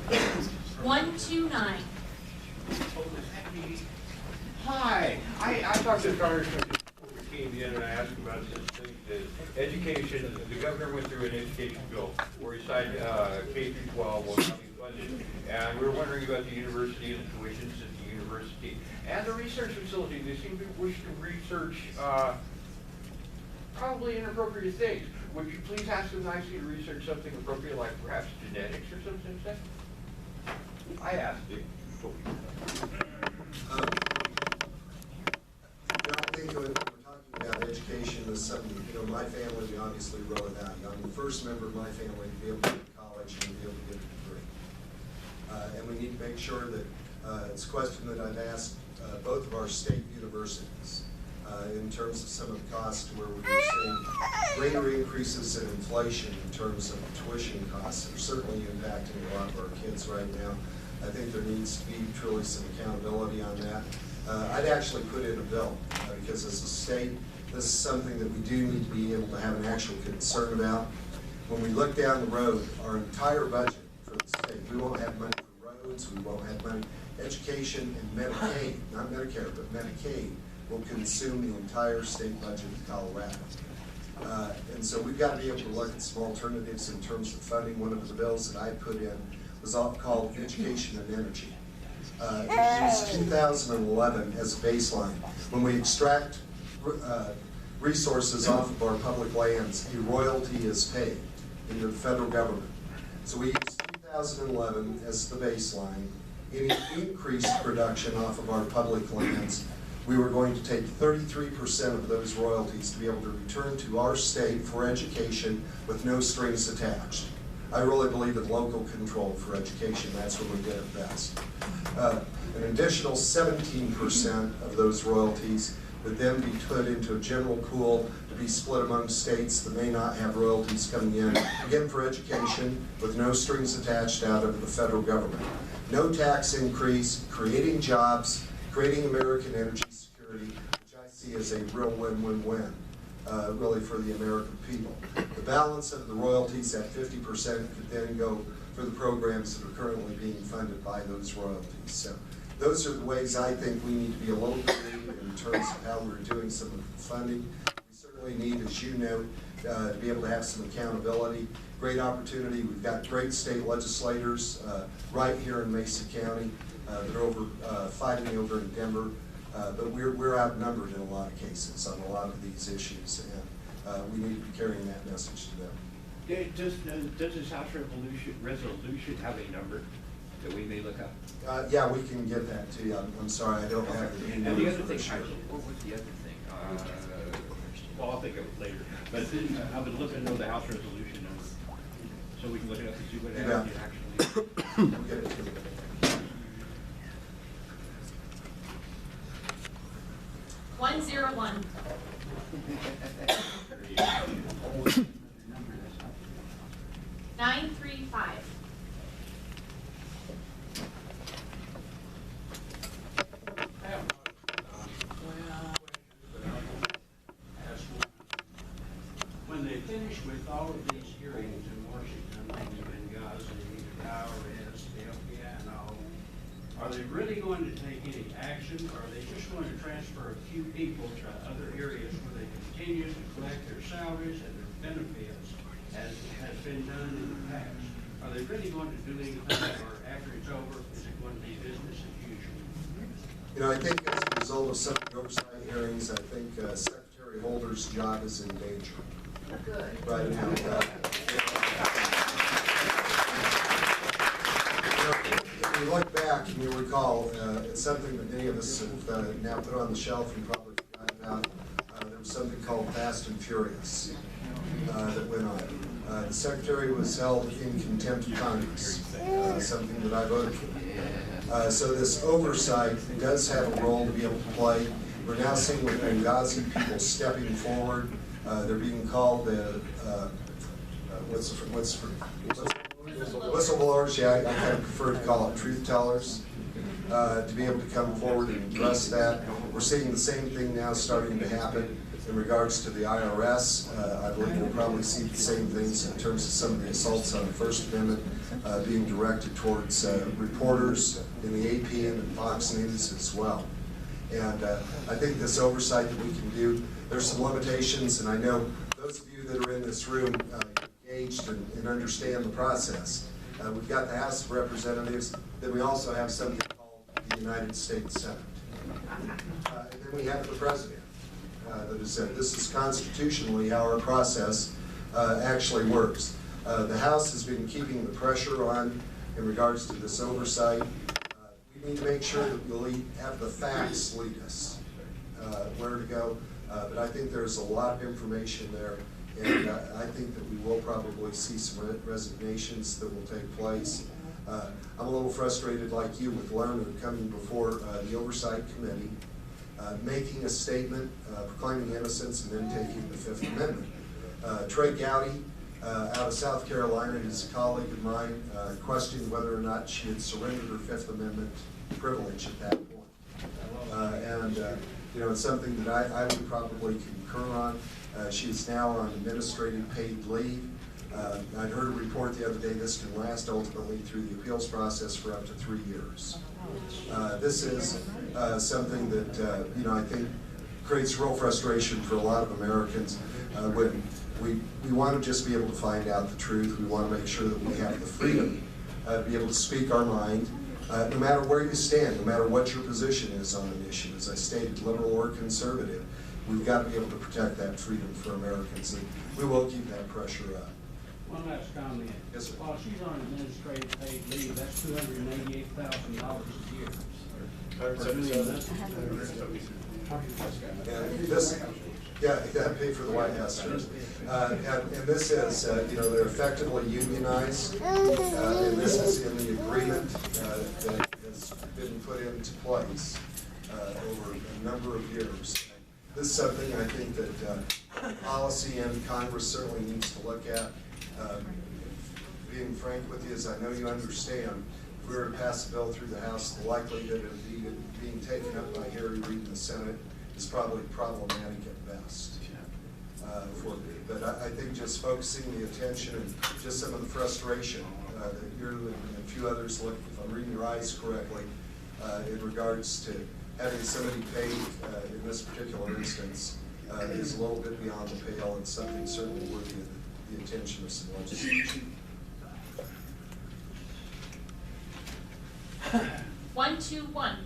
129. Hi, I talked to Congressman before we came in and I asked him about this thing, that education, the governor went through an education bill where he signed K through 12 will not be funded. And we were wondering about the university and the tuitions at the university and the research facility. They seem to wish to research probably inappropriate things. Would you please ask them nicely to research something appropriate, like perhaps genetics or something like that? I asked him. I think when we're talking about education, is something, my family, we obviously wrote it out. I'm the first member of my family to be able to go to college and to be able to get a degree. And we need to make sure that, it's a question that I've asked both of our state universities in terms of some of the costs, where we're seeing greater increases in inflation in terms of tuition costs that are certainly impacting a lot of our kids right now. I think there needs to be truly some accountability on that. I'd actually put in a bill because as a state, this is something that we do need to be able to have an actual concern about. When we look down the road, our entire budget for the state, we won't have money for roads, we won't have money. Education and Medicaid, not Medicare, but Medicaid, will consume the entire state budget of Colorado. And so we've got to be able to look at some alternatives in terms of funding. One of the bills that I put in was called Education and Energy. It used 2011 as a baseline. When we extract resources off of our public lands, a royalty is paid into the federal government. So we used 2011 as the baseline. Any increased production off of our public lands, we were going to take 33% of those royalties to be able to return to our state for education with no strings attached. I really believe in local control for education. That's when we did it best. An additional 17% of those royalties would then be put into a general pool to be split among states that may not have royalties coming in, again for education, with no strings attached out of the federal government. No tax increase, creating jobs, creating American energy security, which I see as a real win-win-win. Really for the American people. The balance of the royalties at 50% could then go for the programs that are currently being funded by those royalties. So those are the ways I think we need to be a little creative in terms of how we're doing some of the funding. We certainly need, as you know, to be able to have some accountability. Great opportunity. We've got great state legislators right here in Mesa County that are fighting over in Denver. But we're outnumbered in a lot of cases on a lot of these issues, and we need to be carrying that message to them. Does this House resolution have a number that we may look up? Yeah, we can get that to you. I'm sorry, I don't have the And the other thing, what was the other thing? Well, I'll think of it later. But I would look into the House resolution number, so we can look it up and see what it actually. We'll get it to you. 101. Nine, 3, 5. When they finish with all of these hearings in Washington, like Benghazi, the IRS, the FBI and all, are they really going to take any action, or are they just going to transfer a few people to other areas where they continue to collect their salaries and their benefits as has been done in the past? Are they really going to do anything, or after it's over, is it going to be business as usual? I think as a result of some of the oversight hearings, I think Secretary Holder's job is in danger. Good. Right now. If you look back and you recall, it's something that many of us have now put on the shelf and probably forgot about. There was something called Fast and Furious that went on. The Secretary was held in contempt of Congress, something that I voted for. So this oversight does have a role to be able to play. We're now seeing with Benghazi people stepping forward. They're being called whistleblowers. Yeah, I kind of prefer to call it truth tellers. To be able to come forward and address that. We're seeing the same thing now starting to happen In regards to the IRS, I believe we'll probably see the same things in terms of some of the assaults on the First Amendment being directed towards reporters in the AP and in Fox News as well. And I think this oversight that we can do, there's some limitations, and I know those of you that are in this room engaged and understand the process. We've got the House of Representatives, then we also have something called the United States Senate. And then we have the President. That has said this is constitutionally how our process actually works. The House has been keeping the pressure on in regards to this oversight. We need to make sure that we have the facts lead us where to go. But I think there's a lot of information there, and I think that we will probably see some resignations that will take place. I'm a little frustrated, like you, with Lerner coming before the Oversight Committee, making a statement, proclaiming innocence, and then taking the Fifth Amendment. Trey Gowdy, out of South Carolina, is a colleague of mine, questioned whether or not she had surrendered her Fifth Amendment privilege at that point. You know, it's something that I would probably concur on. She is now on administrative paid leave. I'd heard a report the other day this can last ultimately through the appeals process for up to 3 years. This is something that, you know, I think creates real frustration for a lot of Americans when we want to just be able to find out the truth. We want to make sure that we have the freedom to be able to speak our mind, no matter where you stand, no matter what your position is on an issue. As I stated, liberal or conservative, we've got to be able to protect that freedom for Americans, and we will keep that pressure up. One last comment. Yes, sir. While she's on administrative paid leave, that's $288,000 a year. For doing this. And this, yeah, paid for the White House. And this is, you know, they're effectively unionized, and this is in the agreement that has been put into place over a number of years. This is something I think that policy and Congress certainly needs to look at. Being frank with you, as I know you understand, if we were to pass a bill through the House, the likelihood of it being taken up by Harry Reid in the Senate is probably problematic at best. But I think just focusing the attention and just some of the frustration that you and a few others look, if I'm reading your eyes correctly, in regards to having somebody paid in this particular instance is a little bit beyond the pale and something certainly worthy of the attention of some legislation. 121.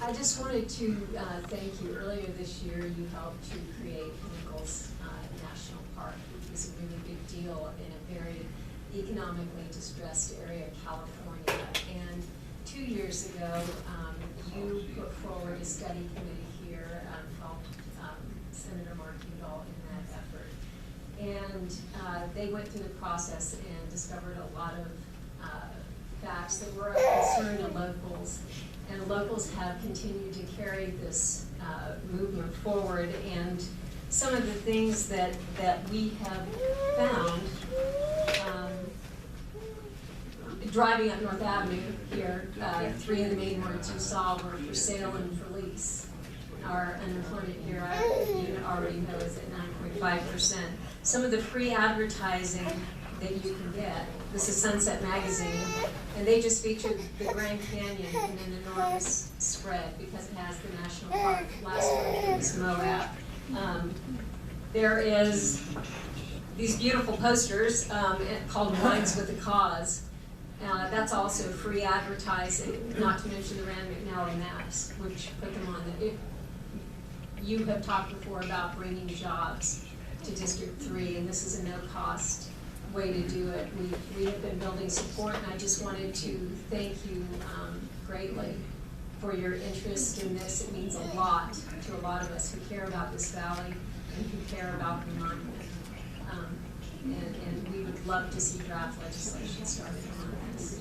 I just wanted to thank you. Earlier this year, you helped to create Nichols National Park, which was a really big deal in a very economically distressed area of California. And 2 years ago, you put forward a study committee here, helped Senator Mark Udall in that effort. And they went through the process and discovered a lot of facts that were of concern to locals. And locals have continued to carry this movement forward. And some of the things that we have found, driving up North Avenue here, 3 of the main words you saw were for sale and for lease. Our unemployment here, you already know, is at 9.5%. Some of the free advertising that you can get, this is Sunset Magazine, and they just featured the Grand Canyon in an enormous spread because it has the national park. Last one it was Moab. There is these beautiful posters called Wines with a Cause. That's also free advertising, not to mention the Rand McNally maps, which put them on the. You have talked before about bringing jobs to District 3, and this is a no-cost way to do it. We have been building support, and I just wanted to thank you greatly for your interest in this. It means a lot to a lot of us who care about this valley and who care about the monument. And we would love to see draft legislation started on this.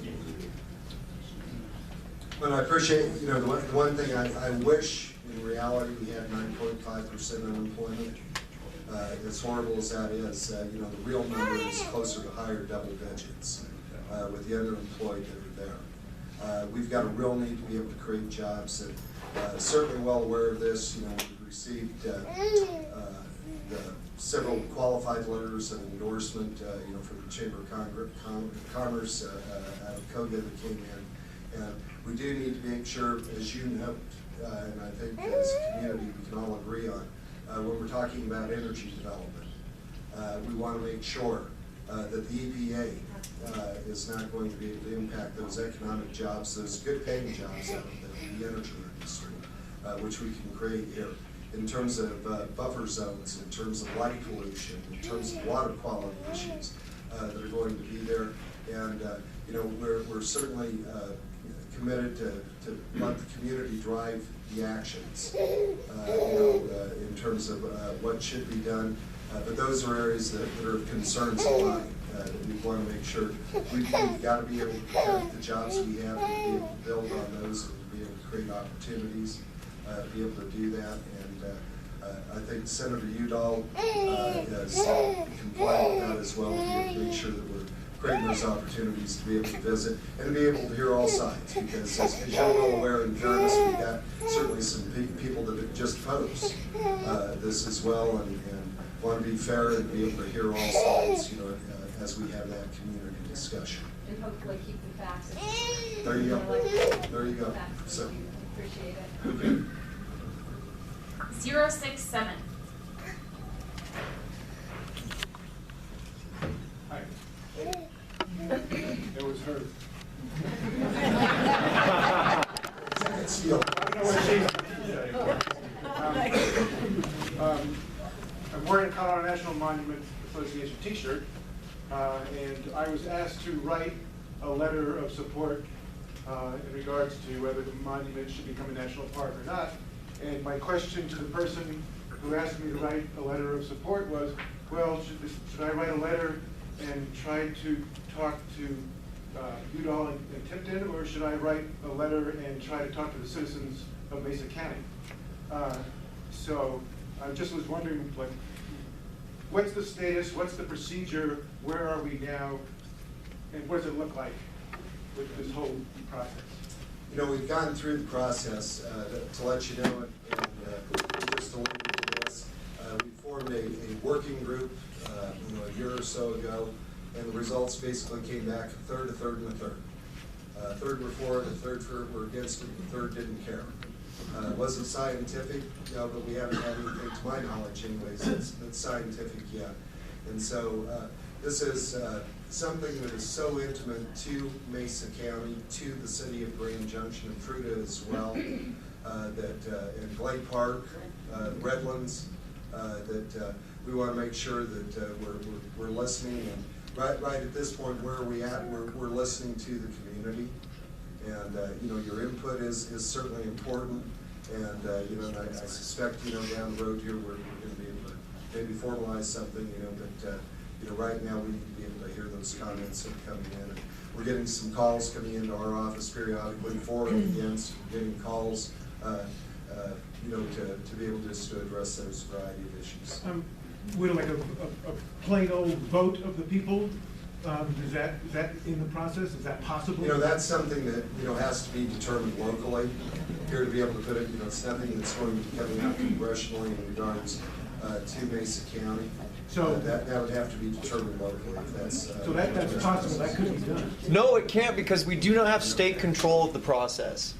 Well, I appreciate, you know, the one thing I wish in reality we had 9.5% unemployment. As horrible as that is, you know, the real number is closer to higher double digits with the underemployed that are there. We've got a real need to be able to create jobs, and certainly well aware of this. You know, we've received several qualified letters of endorsement, you know, for the Chamber of Commerce out of Koga that came in. And we do need to make sure, as you note, and I think as a community we can all agree on, when we're talking about energy development, we want to make sure that the EPA is not going to be able to impact those economic jobs, those good paying jobs out of the energy industry, which we can create here. In terms of buffer zones, in terms of light pollution, in terms of water quality issues that are going to be there. And you know, we're certainly committed to let the community drive the actions, you know, in terms of what should be done. But those are areas that are of concerns of mine. We want to make sure we've got to be able to protect the jobs we have, and be able to build on those, and be able to create opportunities, be able to do that. And I think Senator Udall is compliant with that as well, to make sure that we're creating those opportunities to be able to visit and to be able to hear all sides. Because as you're well aware, in fairness, we've got certainly some people that have just opposed this as well, and want to be fair and be able to hear all sides, you know, as we have that community discussion. And hopefully keep the facts. There you go. There you go. So, appreciate it. okay. 067. Hi. It was her. It's you. I'm wearing a Colorado National Monument Association t-shirt, and I was asked to write a letter of support in regards to whether the monument should become a national park or not. And my question to the person who asked me to write a letter of support was, well, should I write a letter and try to talk to Udall and Tipton, or should I write a letter and try to talk to the citizens of Mesa County? So I just was wondering, like, what's the status, what's the procedure, where are we now, and what does it look like with this whole process? You know, we've gone through the process to let you know, and just to link to this, we formed a working group, you know, a year or so ago, and the results basically came back a third, a third, and a third. A third were for it, a third were against it, and a third didn't care. It wasn't scientific, you know, but we haven't had anything, to my knowledge anyways, that's scientific yet. And so this is something that is so intimate to Mesa County, to the city of Grand Junction and Fruita as well, that in Glade Park, Redlands, that we want to make sure that we're listening. And right at this point, where are we at? We're listening to the community, and you know, your input is certainly important. And you know, I suspect, you know, down the road here we're going to be able to maybe formalize something, you know, but you know, right now we need to be able to hear those comments that are coming in. And we're getting some calls coming into our office periodically for and against. We're getting calls, you know, to be able just to address those variety of issues. Would like a plain old vote of the people? Is that in the process? Is that possible? You know, that's something that, you know, has to be determined locally. Here to be able to put it, you know, it's nothing that's going to be coming out congressionally in regards to Mesa County. So that would have to be determined locally. If that's so that's possible. That could be done. No, it can't, because we do not have state control of the process.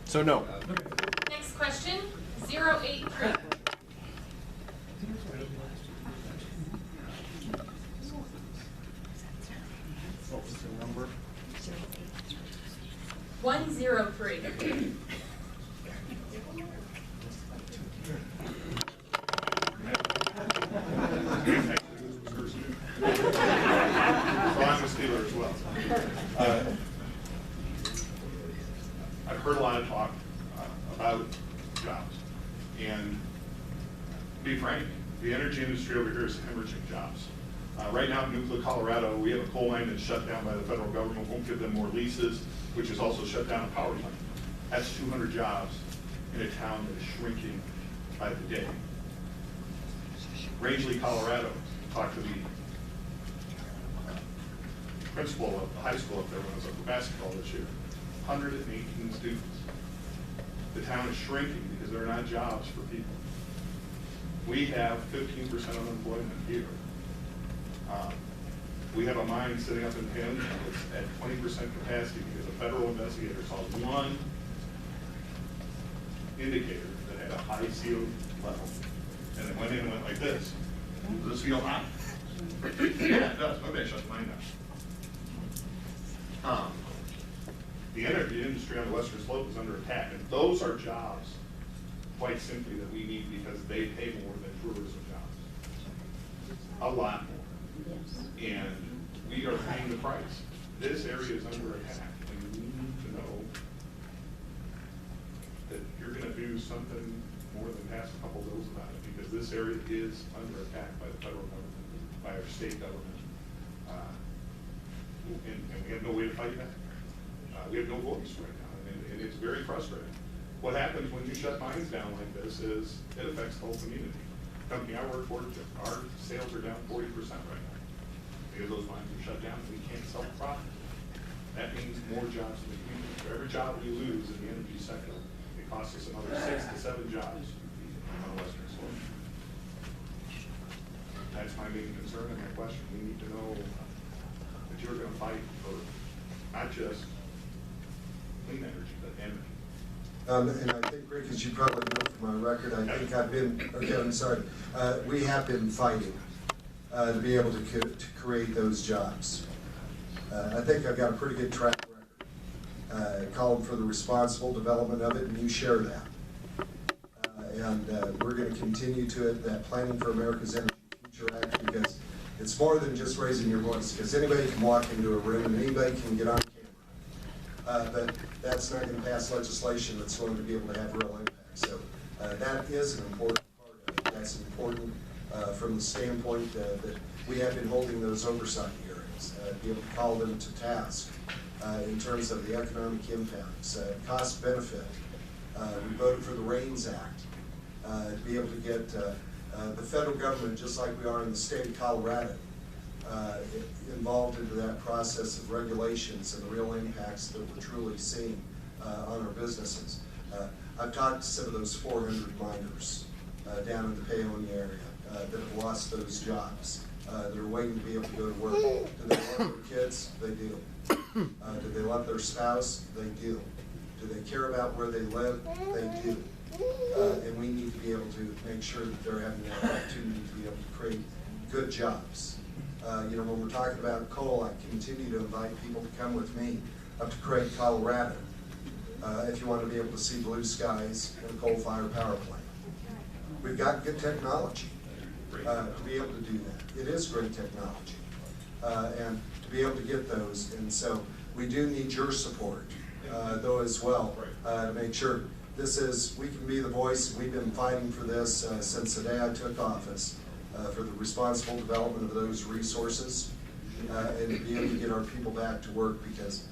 So no. Next question, 083. What was the number? 103. So I'm a Steeler as well. I've heard a lot of talk about jobs, and to be frank, the energy industry over here is hemorrhaging jobs. Right now in Nuclear, Colorado, we have a coal mine that's shut down by the federal government, won't give them more leases, which has also shut down a power plant. That's 200 jobs in a town that is shrinking by the day. Rangeley, Colorado, talked to the principal of the high school up there when I was up for basketball this year. 118 students. The town is shrinking because there are not jobs for people. We have 15% unemployment here. We have a mine sitting up in Penn that's at 20% capacity because a federal investigator saw one indicator that had a high CO level, and it went in and went like this. Does this feel hot? Yeah, it does. Maybe I shut the mine down. The energy industry on the western slope is under attack, and those are jobs, quite simply, that we need because they pay more than tourism jobs. A lot more. And we are paying the price. This area is under attack, and we need to know that you're going to do something more than pass a couple bills about it, because this area is under attack by the federal government, by our state government, and we have no way to fight back. We have no voice right now, and it's very frustrating. What happens when you shut mines down like this is it affects the whole community. The company I work for, our sales are down 40% right now because those mines are shut down and we can't sell the product. That means more jobs in the community. For every job we lose in the energy sector, it costs us another 6 to 7 jobs on the western slope. That's my main concern and my question. We need to know that you're going to fight for not just clean energy, but energy. And I think, Rick, as you probably know from my record, I think I've been, okay, I'm sorry, we have been fighting to be able to create those jobs. I think I've got a pretty good track record. Called for the responsible development of it, and you share that. And we're going to continue to it, that Planning for America's Energy Future Act, because it's more than just raising your voice, because anybody can walk into a room and anybody can get on camera. But that's not going to pass legislation that's going to be able to have real impact. So that is an important part of it. That's important from the standpoint that we have been holding those oversight hearings, be able to call them to task in terms of the economic impacts, cost benefit. We voted for the RAINS Act to be able to get the federal government, just like we are in the state of Colorado, involved into that process of regulations and the real impacts that we're truly seeing on our businesses. I've talked to some of those 400 miners down in the Paonia area that have lost those jobs. They're waiting to be able to go to work. Do they love their kids? They do. Do they love their spouse? They do. Do they care about where they live? They do. And we need to be able to make sure that they're having the opportunity to be able to create good jobs. You know, when we're talking about coal, I continue to invite people to come with me up to Craig, Colorado, if you want to be able to see blue skies in a coal-fired power plant. We've got good technology to be able to do that. It is great technology, and to be able to get those. And so we do need your support, though, as well, to make sure this is, we can be the voice. We've been fighting for this since the day I took office. For the responsible development of those resources, and to be able to get our people back to work, because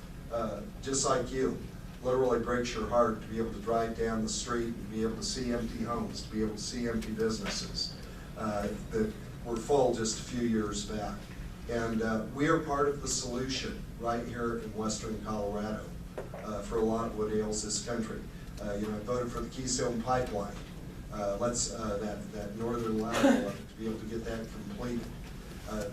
just like you, literally breaks your heart to be able to drive down the street and be able to see empty homes, to be able to see empty businesses that were full just a few years back. And we are part of the solution right here in western Colorado for a lot of what ails this country. You know, I voted for the Keystone Pipeline. That northern lateral of it, to be able to get that completed.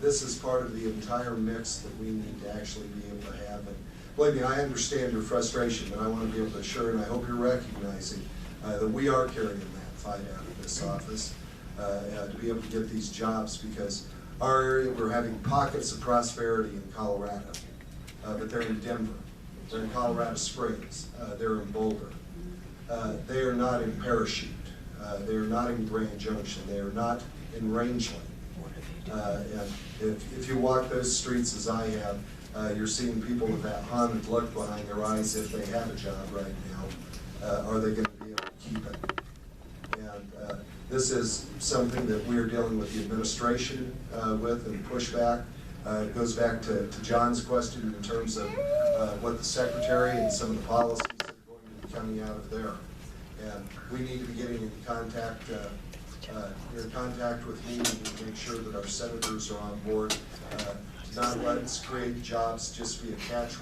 This is part of the entire mix that we need to actually be able to have. And believe me, I understand your frustration, but I want to be able to assure, and I hope you're recognizing that we are carrying that fight out of this office to be able to get these jobs, because our area, we're having pockets of prosperity in Colorado, but they're in Denver, they're in Colorado Springs, they're in Boulder. They are not in Parachute. They are not in Grand Junction. They are not in Rangeley. And if you walk those streets as I have, you're seeing people with that haunted look behind their eyes if they have a job right now. Are they going to be able to keep it? And this is something that we are dealing with the administration with and pushback. It goes back to John's question in terms of what the secretary and some of the policies that are going to coming out of there. And we need to be getting in contact, you're in contact with me to make sure that our senators are on board. Not let's create jobs just via catch